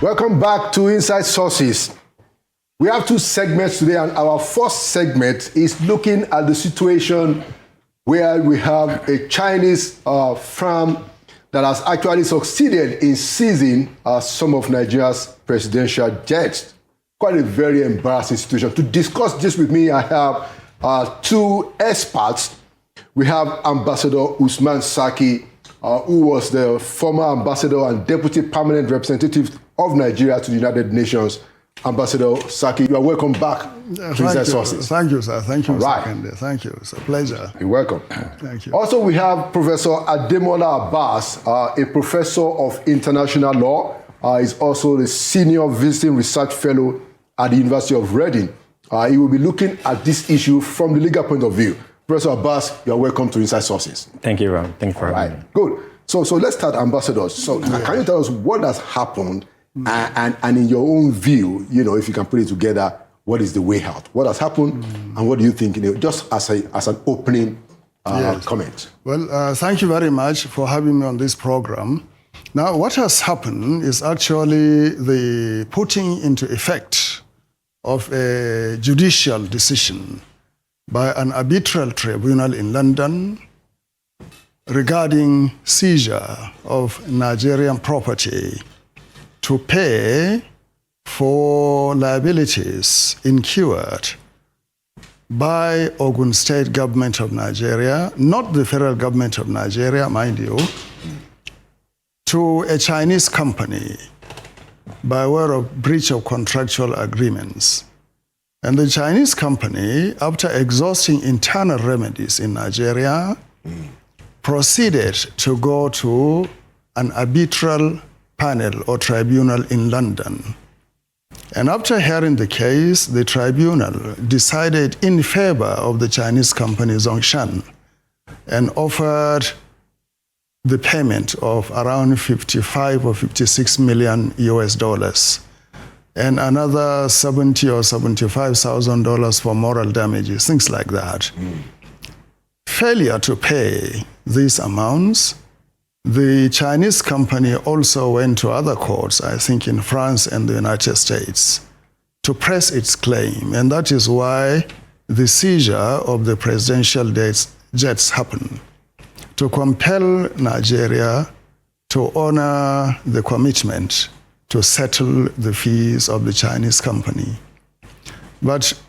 Welcome back to Inside Sources. We have two segments today, and our first segment is looking at the situation where we have a Chinese firm that has actually succeeded in seizing some of Nigeria's presidential jets. Quite a very embarrassing situation. To discuss this with me, I have two experts. We have Ambassador Usman Saki, who was the former ambassador and deputy permanent representative of Nigeria to the United Nations. Ambassador Saki, you are welcome back to Inside Sources. Thank you, sir. Thank you, right. Mr. Kende. Thank you. It's a pleasure. You're welcome. Thank you. Also, we have Professor Ademola Abbas, a professor of international law. He's also the senior visiting research fellow at the University of Reading. He will be looking at this issue from the legal point of view. Professor Abbas, you're welcome to Inside Sources. Thank you, Ron. Thank you for having me. Good. So let's start, ambassadors. So can you tell us what has happened, and in your own view, if you can put it together, what is the way out? What has happened, and what do you think, just as an opening comment? Well, thank you very much for having me on this program. Now, what has happened is actually the putting into effect of a judicial decision by an arbitral tribunal in London regarding seizure of Nigerian property to pay for liabilities incurred by Ogun State government of Nigeria, not the federal government of Nigeria, mind you, to a Chinese company by way of breach of contractual agreements. And the Chinese company, after exhausting internal remedies in Nigeria, proceeded to go to an arbitral panel or tribunal in London. And after hearing the case, the tribunal decided in favor of the Chinese company Zhongshan and offered the payment of around 55 or 56 million US dollars and another $70,000 or $75,000 for moral damages, things like that. Failure to pay these amounts, the Chinese company also went to other courts, I think in France and the United States, to press its claim. And that is why the seizure of the presidential jets happened, to compel Nigeria to honor the commitment to settle the fees of the Chinese company. But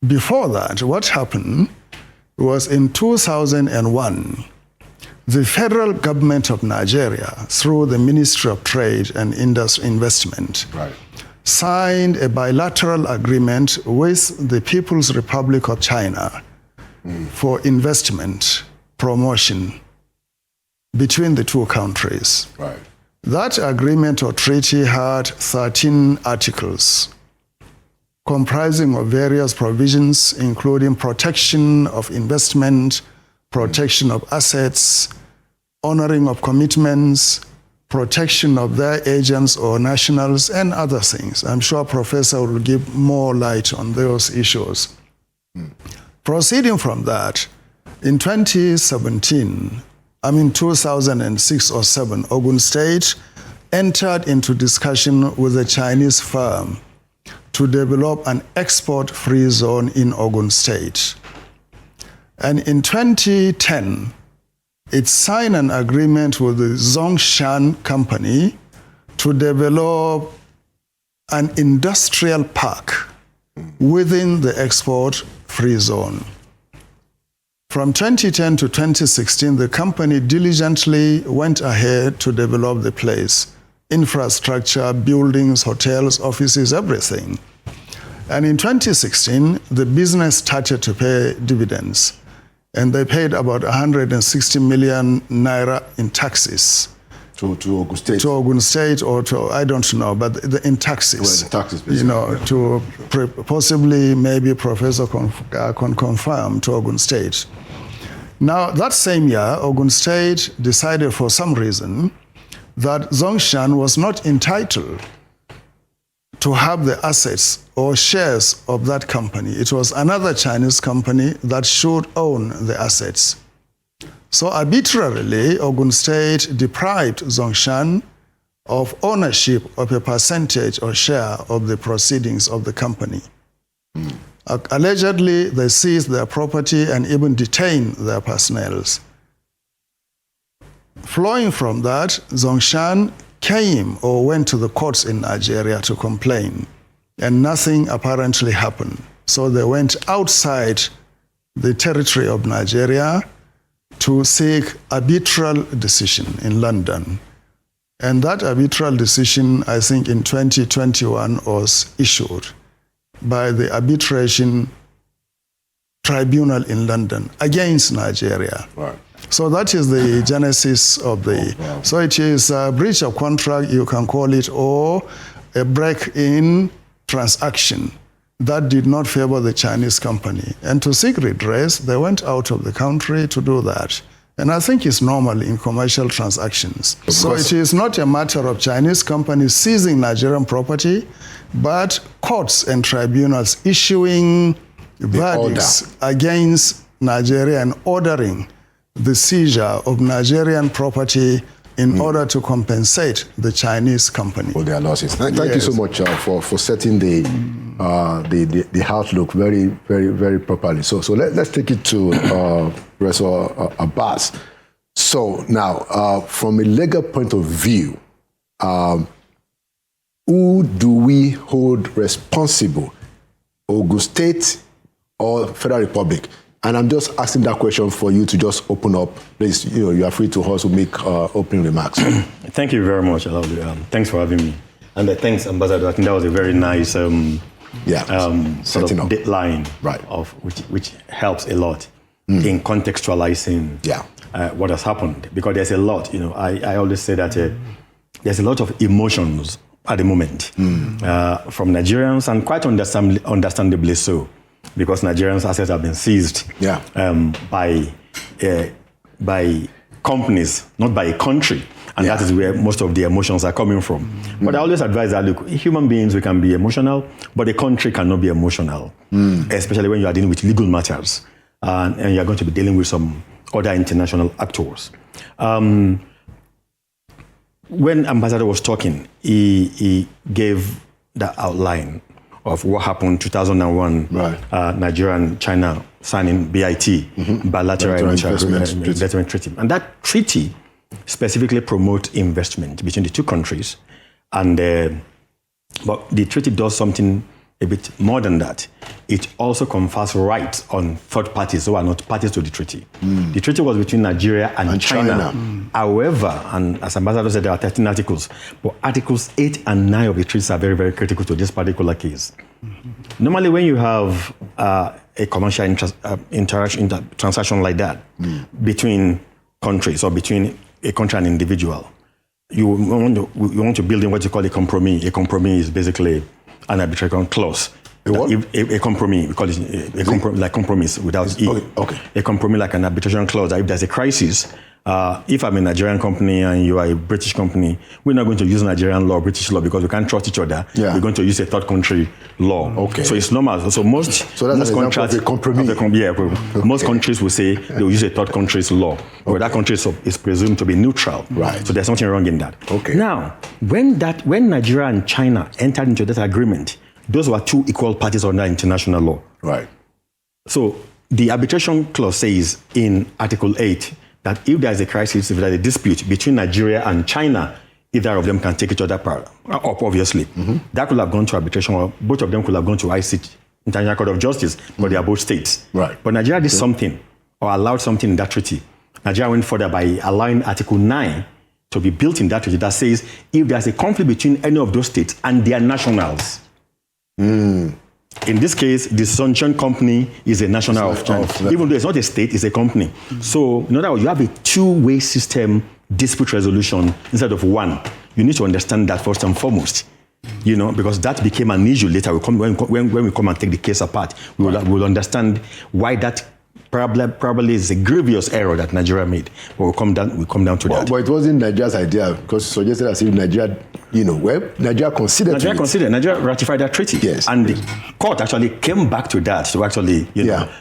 before that, what happened was in 2001, the federal government of Nigeria, through the Ministry of Trade and Investment, signed a bilateral agreement with the People's Republic of China for investment promotion between the two countries. That agreement or treaty had 13 articles comprising of various provisions, including protection of investment, protection of assets, honoring of commitments, protection of their agents or nationals, and other things. I'm sure Professor will give more light on those issues. Proceeding from that, in 2017, 2006 or 7, Ogun State entered into discussion with a Chinese firm to develop an export-free zone in Ogun State. And in 2010, it signed an agreement with the Zhongshan company to develop an industrial park within the export-free zone. From 2010 to 2016, the company diligently went ahead to develop the place. Infrastructure, buildings, hotels, offices, everything. And in 2016, the business started to pay dividends. And they paid about 160 million naira in taxes. To Ogun State? To Ogun State or to, I don't know, but in taxes. Well, the taxes, basically. To possibly, maybe Professor can confirm, to Ogun State. Now, that same year, Ogun State decided for some reason that Zhongshan was not entitled to have the assets or shares of that company. It was another Chinese company that should own the assets. So arbitrarily, Ogun State deprived Zhongshan of ownership of a percentage or share of the proceedings of the company. Allegedly, they seized their property and even detained their personnel. Flowing from that, Zhongshan came or went to the courts in Nigeria to complain, and nothing apparently happened. So they went outside the territory of Nigeria to seek arbitral decision in London. And that arbitral decision, I think in 2021, was issued by the arbitration tribunal in London against Nigeria. Right. So that is the genesis of the... wow. So it is a breach of contract, you can call it, or a break-in transaction that did not favor the Chinese company. And to seek redress, they went out of the country to do that. And I think it's normal in commercial transactions. So it is not a matter of Chinese companies seizing Nigerian property, but courts and tribunals issuing verdicts against Nigeria and ordering the seizure of Nigerian property in order to compensate the Chinese company for their losses. Thank you so much for setting the outlook very, very, very properly. So let's take it to Professor Abbas. So now, from a legal point of view, who do we hold responsible, Ogun State or Federal Republic? And I'm just asking that question for you to just open up. Please, you are free to also make opening remarks. Thank you very much, Alaudi. Thanks for having me. And thanks, Ambassador. I think that was a very nice sort of deadline, right, of which helps a lot in contextualizing what has happened. Because there's a lot, I always say that there's a lot of emotions at the moment from Nigerians, and quite understandably so, because Nigerians' assets have been seized by companies, not by a country. And that is where most of the emotions are coming from. But I always advise that, look, human beings, we can be emotional, but a country cannot be emotional, especially when you are dealing with legal matters and you are going to be dealing with some other international actors. When Ambassador was talking, he gave the outline of what happened 2001, Nigeria and China signing BIT, Bilateral Investment Treaty. And that treaty specifically promotes investment between the two countries. And but the treaty does something a bit more than that. It also confers rights on third parties who are not parties to the treaty. The treaty was between Nigeria and China. However, and as Ambassador said, there are 13 articles, but Articles 8 and 9 of the treaty are very, very critical to this particular case. Normally, when you have a commercial transaction like that between countries or between a country and individual, you want to build in what you call a compromise. A compromise is basically an arbitration clause. A compromise, we call it like compromise without E. Okay. A compromise like an arbitration clause. If there's a crisis, if I'm a Nigerian company and you are a British company, we're not going to use Nigerian law, British law, because we can't trust each other. We're going to use a third country law. Okay. So it's normal. So most contracts, of a compromise. Most countries will say they will use a third country's law, but that country is presumed to be neutral. Right. So there's something wrong in that. Okay. Now, when Nigeria and China entered into that agreement, those were two equal parties under international law. Right. So the arbitration clause says in Article 8 that if there is a crisis, if there is a dispute between Nigeria and China, either of them can take each other up, obviously. That could have gone to arbitration, or both of them could have gone to ICJ, International Court of Justice, but they are both states. Right. But Nigeria did something, or allowed something in that treaty. Nigeria went further by allowing Article 9 to be built in that treaty that says if there's a conflict between any of those states and their nationals, in this case, the Sunshine Company is a national of China. Even though it's not a state, it's a company. So, in other words, you have a two-way system dispute resolution instead of one. You need to understand that first and foremost, because that became an issue later. When we come and take the case apart, we will understand why that probably is a grievous error that Nigeria made. But we'll come down to that. But it wasn't Nigeria's idea, because it suggested as if Nigeria, Nigeria considered. Nigeria ratified that treaty. Yes. And the court actually came back to that to actually,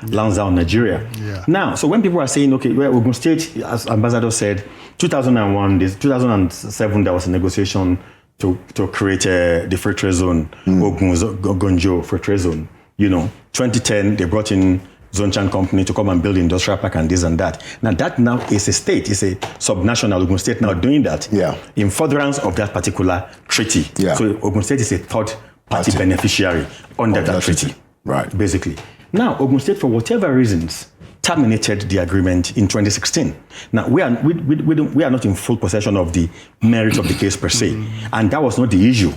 lance down Nigeria. Yeah. Now, so when people are saying, okay, well, Ogun State, as Ambassador said, 2001, 2007, there was a negotiation to create the free trade zone, Ogunjo free trade zone. 2010, they brought in Zhongshan Company to come and build industrial park and this and that. Now that now is a state, it's a subnational Ogun State now doing that in furtherance of that particular treaty. Yeah. So Ogun State is a third party beneficiary under that treaty. Right. Basically. Now Ogun State, for whatever reasons, terminated the agreement in 2016. Now we are not in full possession of the merits of the case per se, and that was not the issue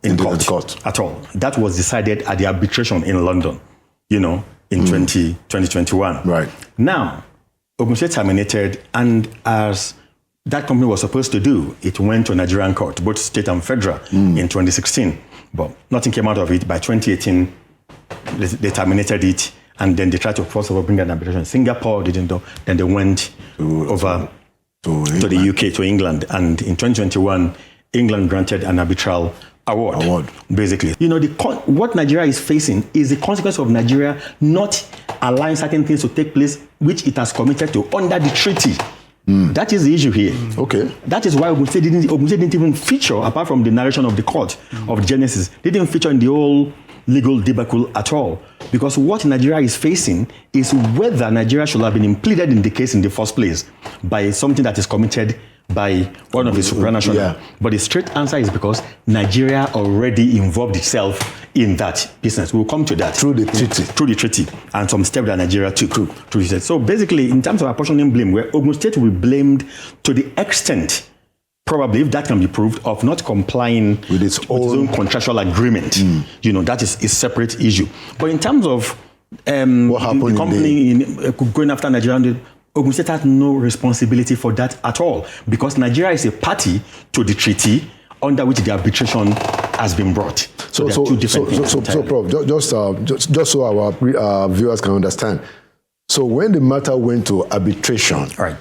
in court at all. That was decided at the arbitration in London, in 2021. Right. Now, Ogun State terminated, and as that company was supposed to do, it went to Nigerian court, both state and federal, in 2016. But nothing came out of it. By 2018, they terminated it, and then they tried to first of all bring an arbitration. Singapore didn't do. Then they went over to the UK, to England, and in 2021, England granted an arbitral award. Basically. What Nigeria is facing is the consequence of Nigeria not allowing certain things to take place which it has committed to under the treaty. That is the issue here. Okay. That is why Ogun State didn't even feature, apart from the narration of the court of Genesis, they didn't feature in the whole legal debacle at all. Because what Nigeria is facing is whether Nigeria should have been pleaded in the case in the first place by something that is committed by one of the supranational. Yeah. But the straight answer is because Nigeria already involved itself in that business. We'll come to that. Through the treaty. Through the treaty. And some steps that Nigeria took. So basically, in terms of apportioning blame, where Ogun State will be blamed to the extent, probably, if that can be proved, of not complying with its own contractual agreement. That is a separate issue. But in terms of what happened, the company going after Nigeria, Ogun State has no responsibility for that at all, because Nigeria is a party to the treaty under which the arbitration has been brought. So two different things. So, Prof, just so our viewers can understand. So when the matter went to arbitration, right,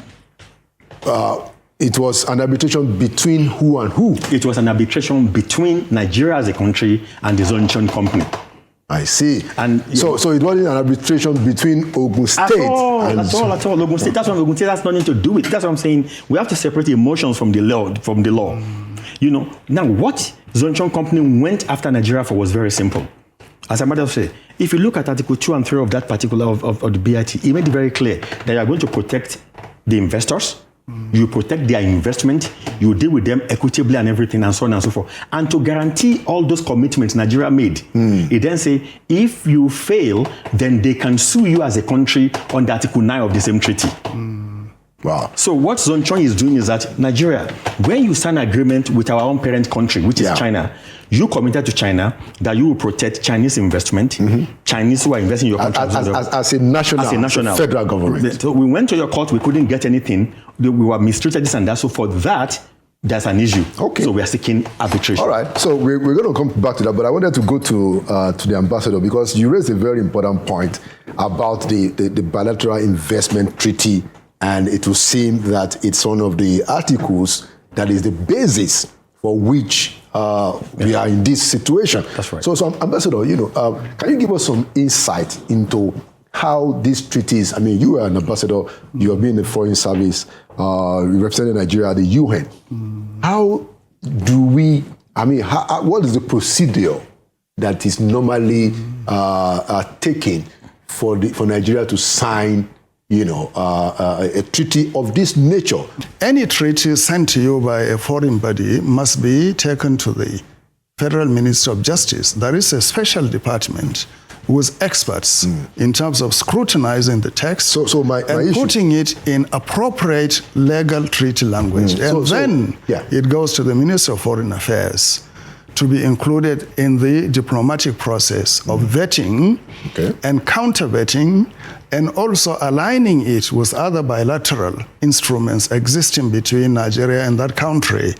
it was an arbitration between who and who? It was an arbitration between Nigeria as a country and the Zhongshan Company. I see. And so it wasn't an arbitration between Ogun State at all. Ogun State. That's what Ogun State has nothing to do with. That's what I'm saying. We have to separate emotions from the law. Now what Zhongshan Company went after Nigeria for was very simple. As a matter of fact, if you look at Article 2 and 3 of that particular of the BIT, it made it very clear that you are going to protect the investors. You protect their investment, you deal with them equitably and everything, and so on and so forth. And to guarantee all those commitments Nigeria made, it then say, if you fail, then they can sue you as a country under Article 9 of the same treaty. Wow. So what Zhongshan is doing is that Nigeria, when you sign an agreement with our own parent country, which is China, you committed to China that you will protect Chinese investment, Chinese who are investing in your country. As a national federal government. So we went to your court, we couldn't get anything. We were mistreated, this and that. So for that, there's an issue. Okay. So we are seeking arbitration. All right. So we're going to come back to that, but I wanted to go to the ambassador, because you raised a very important point about the bilateral investment treaty, and it will seem that it's one of the articles that is the basis for which we are in this situation. That's right. So Ambassador, can you give us some insight into how these treaties, I mean, you are an ambassador, you have been in the foreign service, you represented Nigeria at the UN. How do we, what is the procedure that is normally taken for Nigeria to sign a treaty of this nature? Any treaty sent to you by a foreign body must be taken to the Federal Ministry of Justice. There is a special department with experts in terms of scrutinizing the text and putting it in appropriate legal treaty language. Then it goes to the Ministry of Foreign Affairs to be included in the diplomatic process of vetting and counter-vetting, and also aligning it with other bilateral instruments existing between Nigeria and that country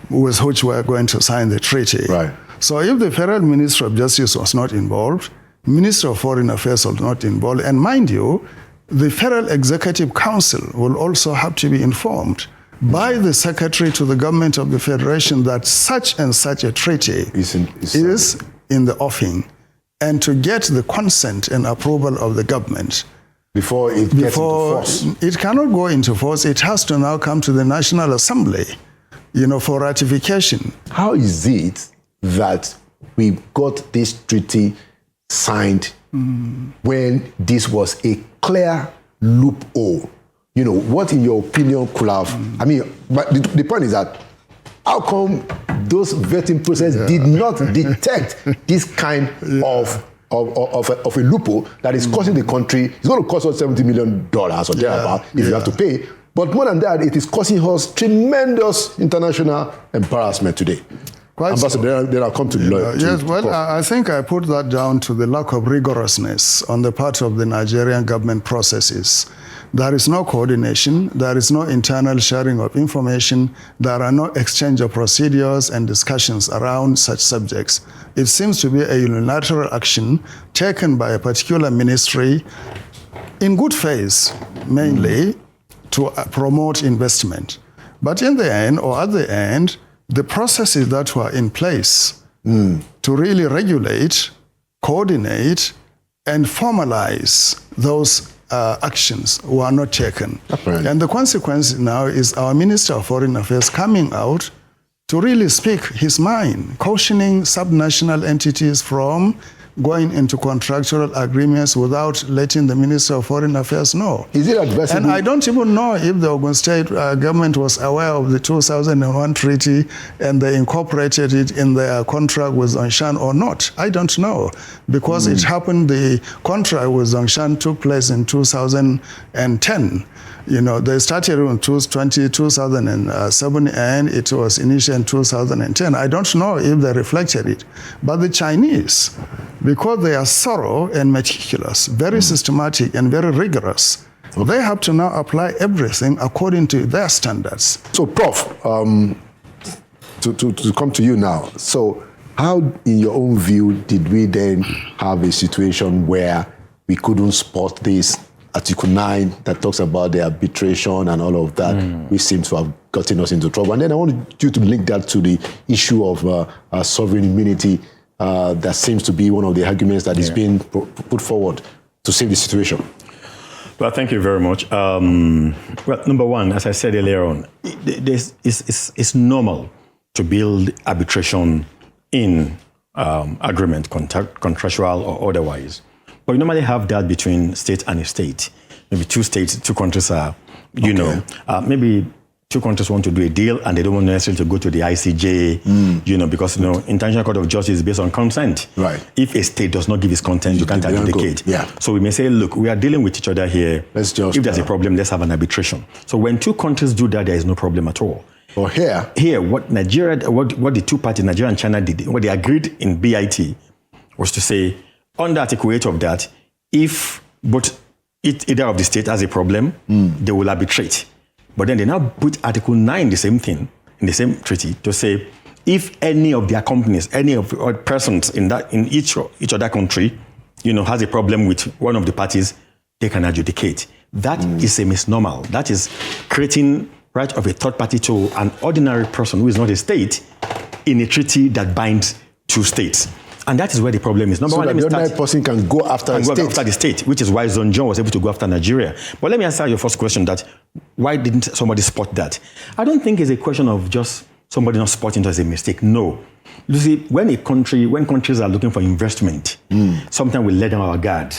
with which we are going to sign the treaty. Right. So if the Federal Ministry of Justice was not involved, Minister of Foreign Affairs was not involved, and mind you, the Federal Executive Council will also have to be informed by the Secretary to the Government of the Federation that such and such a treaty is in the offing, and to get the consent and approval of the government. before it gets into force. It cannot go into force. It has to now come to the National Assembly, for ratification. How is it that we got this treaty signed when this was a clear loophole? What in your opinion could have, but the point is that how come those vetting process did not detect this kind of a loophole that is costing the country? It's going to cost us $70 million or thereabout if you have to pay. But more than that, it is costing us tremendous international embarrassment today. Ambassador, then I'll come to the lawyer. Yes, I think I put that down to the lack of rigorousness on the part of the Nigerian government processes. There is no coordination, there is no internal sharing of information, there are no exchange of procedures and discussions around such subjects. It seems to be a unilateral action taken by a particular ministry in good faith, mainly, to promote investment. But in the end, or at the end, the processes that were in place to really regulate, coordinate, and formalize those actions were not taken. Right. And the consequence now is our Minister of Foreign Affairs coming out to really speak his mind, cautioning subnational entities from going into contractual agreements without letting the Minister of Foreign Affairs know. Is it advisable? And I don't even know if the Ogun State government was aware of the 2001 treaty and they incorporated it in their contract with Zhongshan or not. I don't know, because it happened, the contract with Zhongshan took place in 2010. They started in 2007 and it was initiated in 2010. I don't know if they reflected it. But the Chinese, because they are thorough and meticulous, very systematic and very rigorous, they have to now apply everything according to their standards. So, Prof, to come to you now. So, how, in your own view, did we then have a situation where we couldn't spot this Article 9 that talks about the arbitration and all of that, which seems to have gotten us into trouble? And then I want you to link that to the issue of sovereign immunity that seems to be one of the arguments that is being put forward to save the situation. Well, thank you very much. Well, number one, as I said earlier on, it's normal to build arbitration in agreement, contractual or otherwise. But you normally have that between state and a state. Maybe two states, two countries are, maybe two countries want to do a deal and they don't want necessarily to go to the ICJ, because, International Court of Justice is based on consent. Right. If a state does not give its consent, you can't adjudicate. Yeah. So we may say, look, we are dealing with each other here. If there's a problem, let's have an arbitration. So when two countries do that, there is no problem at all. Or Here, what Nigeria, what the two parties, Nigeria and China did, what they agreed in BIT was to say, under Article 8 of that, if either of the state has a problem, they will arbitrate. But then they now put Article 9, the same thing, in the same treaty, to say, if any of their companies, any of persons in each other country, has a problem with one of the parties, they can adjudicate. That is a misnomer. That is creating right of a third party to an ordinary person who is not a state in a treaty that binds two states. And that is where the problem is. Number one, the ordinary person can go after the state, which is why Zhongshan was able to go after Nigeria. But let me answer your first question, that why didn't somebody spot that? I don't think it's a question of just somebody not spotting it as a mistake. No. You see, when countries are looking for investment, sometimes we let down our guard.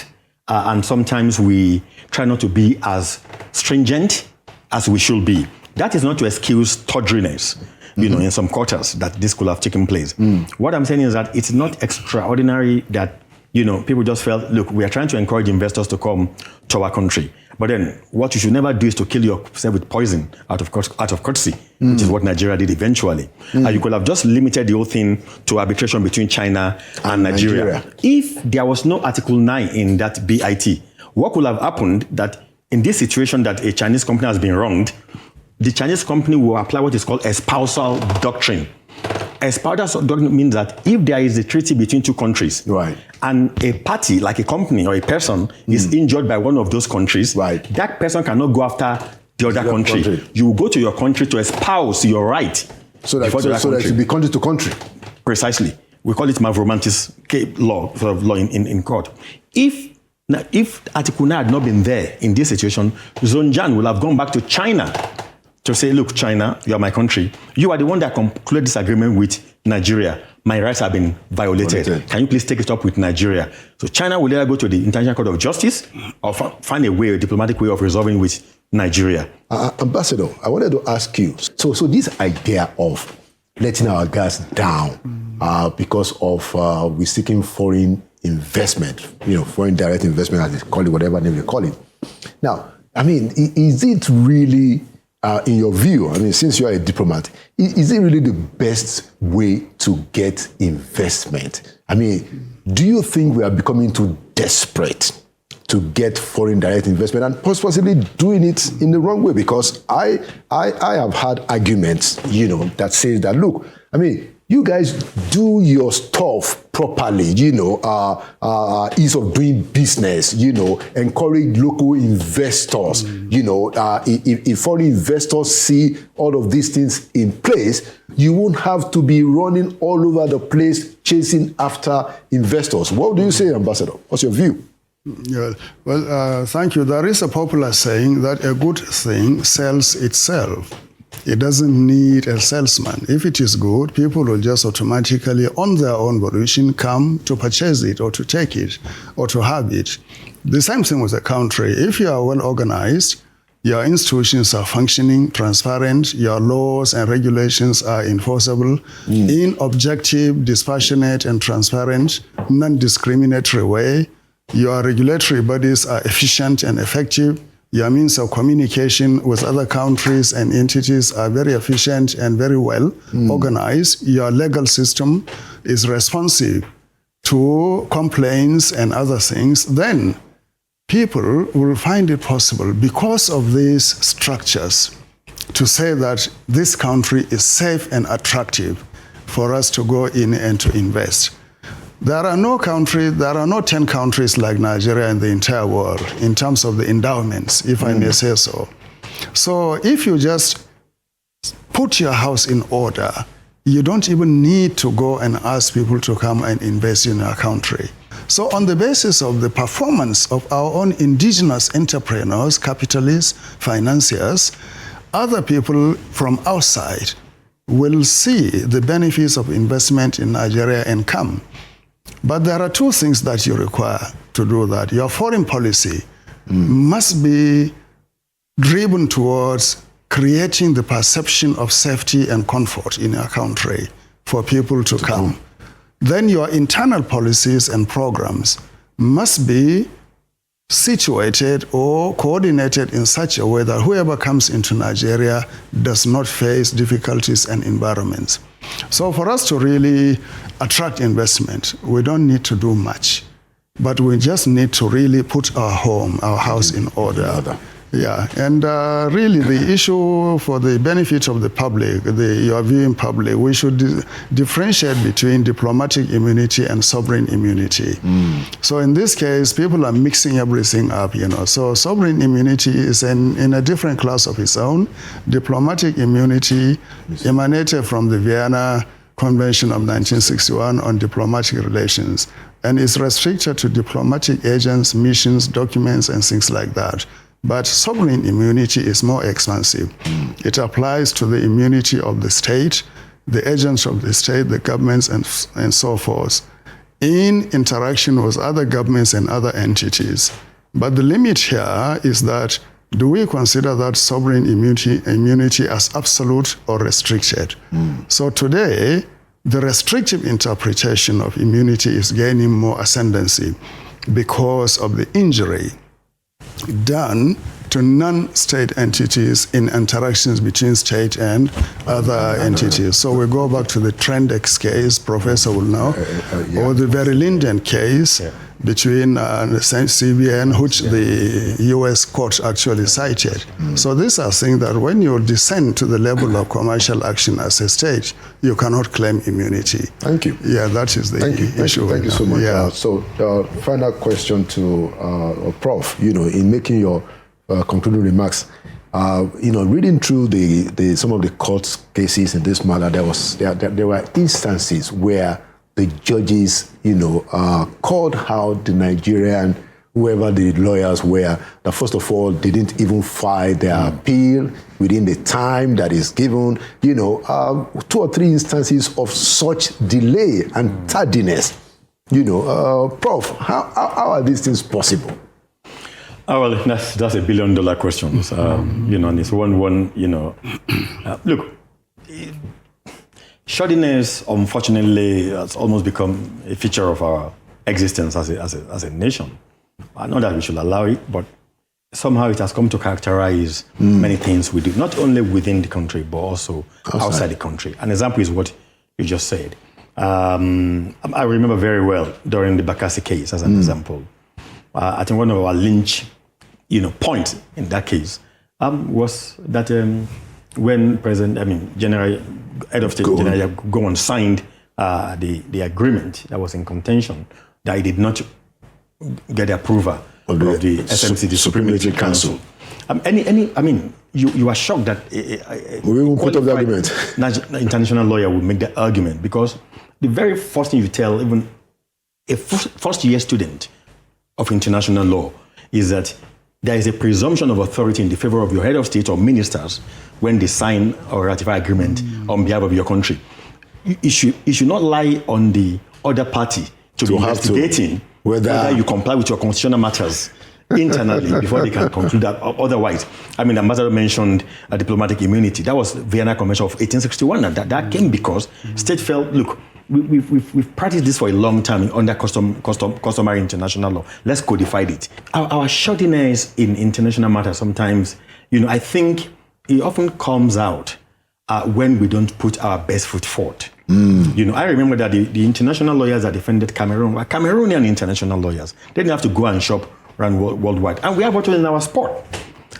And sometimes we try not to be as stringent as we should be. That is not to excuse tawdriness. In some quarters that this could have taken place. What I'm saying is that it's not extraordinary that, people just felt, look, we are trying to encourage investors to come to our country. But then what you should never do is to kill yourself with poison out of courtesy, which is what Nigeria did eventually. And you could have just limited the whole thing to arbitration between China and Nigeria. If there was no Article 9 in that BIT, what could have happened that in this situation that a Chinese company has been wronged, the Chinese company will apply what is called espousal doctrine. Espousal doctrine means that if there is a treaty between two countries, and a party, like a company or a person, is injured by one of those countries, that person cannot go after the other country. You will go to your country to espouse your right. So that it should be country to country. Precisely. We call it Mavromantis law in court. If Now, if Atiku had not been there in this situation, Zonjan will have gone back to China to say, look, China, you are my country. You are the one that concluded this agreement with Nigeria. My rights have been violated. Can you please take it up with Nigeria? So China will either go to the International Court of Justice or find a way, a diplomatic way of resolving with Nigeria. Ambassador, I wanted to ask you, so this idea of letting our gas down because of we seeking foreign investment, foreign direct investment, as they call it, whatever name they call it. Now, I mean, is it really, in your view, I mean, since you are a diplomat, is it really the best way to get investment? I mean, do you think we are becoming too desperate to get foreign direct investment and possibly doing it in the wrong way? Because I have had arguments, that says that, look, I mean, you guys do your stuff properly, ease of doing business, encourage local investors, if foreign investors see all of these things in place, you won't have to be running all over the place chasing after investors. What do you say, Ambassador? What's your view? Yeah, well, thank you. There is a popular saying that a good thing sells itself. It doesn't need a salesman. If it is good, people will just automatically, on their own volition, come to purchase it or to take it or to have it. The same thing with the country. If you are well organized, your institutions are functioning, transparent, your laws and regulations are enforceable in objective, dispassionate, and transparent, non-discriminatory way. Your regulatory bodies are efficient and effective. Your means of communication with other countries and entities are very efficient and very well organized. Your legal system is responsive to complaints and other things. Then people will find it possible, because of these structures, to say that this country is safe and attractive for us to go in and to invest. There are no 10 countries like Nigeria in the entire world in terms of the endowments, if I may say so. So if you just put your house in order, you don't even need to go and ask people to come and invest in your country. So on the basis of the performance of our own indigenous entrepreneurs, capitalists, financiers, other people from outside will see the benefits of investment in Nigeria and come. But there are two things that you require to do that. Your foreign policy must be driven towards creating the perception of safety and comfort in your country for people to come. Then your internal policies and programs must be situated or coordinated in such a way that whoever comes into Nigeria does not face difficulties and environments. So for us to really attract investment, we don't need to do much, but we just need to really put our house in order. Yeah, and really the issue for the benefit of the public, your viewing public, we should differentiate between diplomatic immunity and sovereign immunity. So in this case, people are mixing everything up, So sovereign immunity is in a different class of its own. Diplomatic immunity emanated from the Vienna Convention of 1961 on diplomatic relations, and is restricted to diplomatic agents, missions, documents, and things like that. But sovereign immunity is more expansive. It applies to the immunity of the state, the agents of the state, the governments, and so forth, in interaction with other governments and other entities. But the limit here is that, do we consider that sovereign immunity as absolute or restricted? So today, the restrictive interpretation of immunity is gaining more ascendancy because of the injury done to non-state entities in interactions between state and other entities. So we go back to the Trendex case, Professor will know, or the very Linden case between CBN, which the U.S. court actually cited. So these are things that when you descend to the level of commercial action as a state, you cannot claim immunity. Thank you. Yeah, that is the issue. Thank you so much. Yeah. So final question to Prof, in making your concluding remarks, reading through some of the court cases in this matter, there were instances where the judges, called out the Nigerian whoever the lawyers were, that first of all, they didn't even file their appeal within the time that is given. 2 or 3 instances of such delay and tardiness. Prof, how are these things possible? Well, that's $1 billion question. And it's one. Look, shoddiness, unfortunately, has almost become a feature of our existence as a nation. I know that we should allow it, but somehow it has come to characterize many things we do, not only within the country, but also outside the country. An example is what you just said. I remember very well during the Bakassi case, as an example. I think one of our lynch, points in that case was that when Head of State General Gowon signed the agreement that was in contention, that he did not get the approval of the SMC, the Supreme Military Council. You are shocked that we will put up the argument. International lawyer will make the argument, because the very first thing you tell even a first-year student of international law is that there is a presumption of authority in the favor of your head of state or ministers when they sign or ratify agreement on behalf of your country. It should not lie on the other party to be investigating whether you comply with your constitutional matters internally before they can conclude that otherwise. Ambassador mentioned diplomatic immunity. That was Vienna Convention of 1861, and that came because state felt, look, we've practiced this for a long time under customary international law. Let's codify it. Our shoddiness in international matters sometimes, I think it often comes out when we don't put our best foot forward. I remember that the international lawyers that defended Cameroon were Cameroonian international lawyers. They didn't have to go and shop around worldwide. And we have actually in our sport.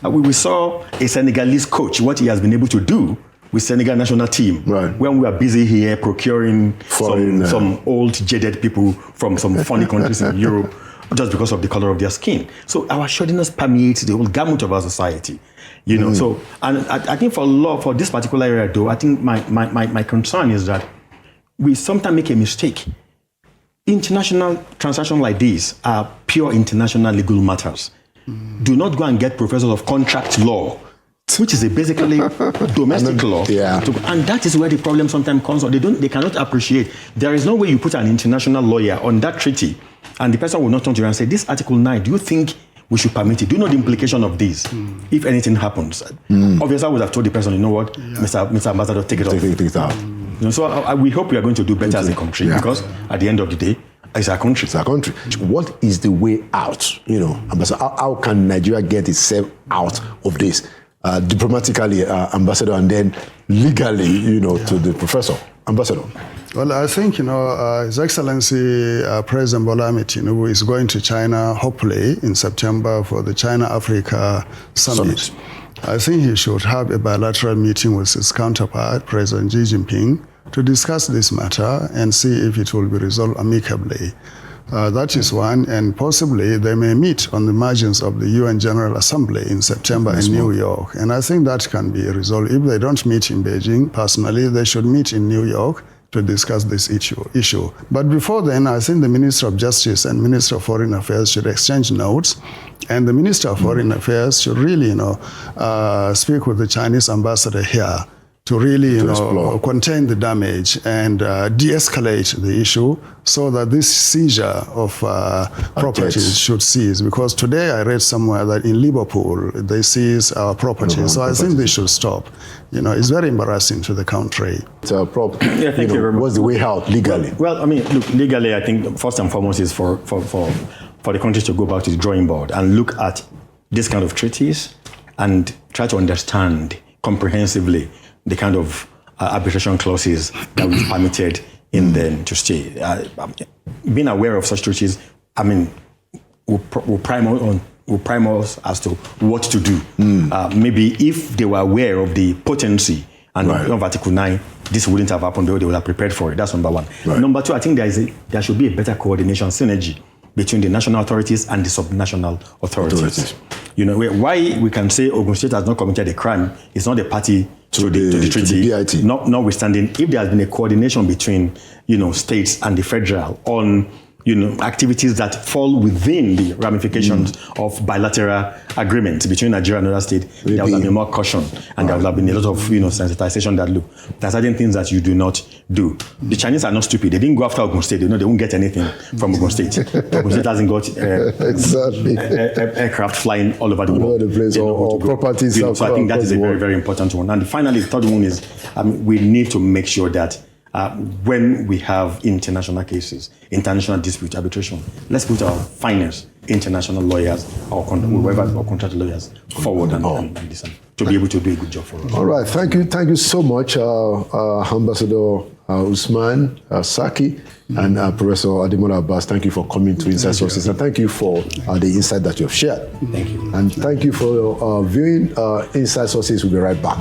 We saw a Senegalese coach, what he has been able to do with Senegal national team, when we are busy here procuring some old jaded people from some funny countries in Europe just because of the color of their skin. So our shoddiness permeates the whole gamut of our society. So, and I think for this particular area though, I think my concern is that we sometimes make a mistake. International transactions like this are pure international legal matters. Do not go and get professors of contract law, which is basically domestic law. And that is where the problem sometimes comes from. They cannot appreciate. There is no way you put an international lawyer on that treaty and the person will not turn to you and say, this Article 9, do you think we should permit it? Do you know the implication of this if anything happens? Obviously, I would have told the person, you know what, Mr. Ambassador, take it off. Take it out. So we hope we are going to do better as a country, because at the end of the day, it's our country. It's our country. What is the way out? Ambassador, how can Nigeria get itself out of this? Diplomatically, Ambassador, and then legally, to the professor. Ambassador. Well, I think, His Excellency President Bola Ahmed Tinubu is going to China, hopefully, in September for the China-Africa Summit. I think he should have a bilateral meeting with his counterpart, President Xi Jinping, to discuss this matter and see if it will be resolved amicably. That is one, and possibly they may meet on the margins of the UN General Assembly in September in New York. And I think that can be resolved. If they don't meet in Beijing, personally, they should meet in New York to discuss this issue. But before then, I think the Minister of Justice and Minister of Foreign Affairs should exchange notes, and the Minister of Foreign Affairs should really, speak with the Chinese ambassador here to really, contain the damage and de-escalate the issue so that this seizure of properties should cease. Because today I read somewhere that in Liverpool, they seize our properties. So I think they should stop. It's very embarrassing to the country. Prof, thank you very much. What's the way out legally? Well, look, legally, I think first and foremost is for the countries to go back to the drawing board and look at this kind of treaties and try to understand comprehensively the kind of arbitration clauses that we've permitted in them to stay. Being aware of such treaties, will prime us as to what to do. Maybe if they were aware of the potency and of Article 9, this wouldn't have happened, though they would have prepared for it. That's number one. Number two, I think there should be a better coordination, synergy between the national authorities and the subnational authorities. Why we can say Ogun State has not committed a crime is not a party to the treaty. Notwithstanding, if there has been a coordination between states and the federal on activities that fall within the ramifications of bilateral agreements between Nigeria and other states, there would have been more caution, and there would have been a lot of sensitization that look, there are certain things that you do not do. The Chinese are not stupid. They didn't go after Ogun State. They know they won't get anything from Ogun State. Ogun State hasn't got exactly aircraft flying all over the world. All over the place, or properties. So I think that is a very, very important one. And finally, the third one is we need to make sure that when we have international cases, international dispute arbitration, let's put our finest international lawyers or contract lawyers forward and listen to be able to do a good job for us. All right, thank you so much, Ambassador Usman Saki and Professor Ademola Abbas. Thank you for coming to Inside Sources, and thank you for the insight that you have shared. Thank you. And thank you for viewing Inside Sources. We'll be right back.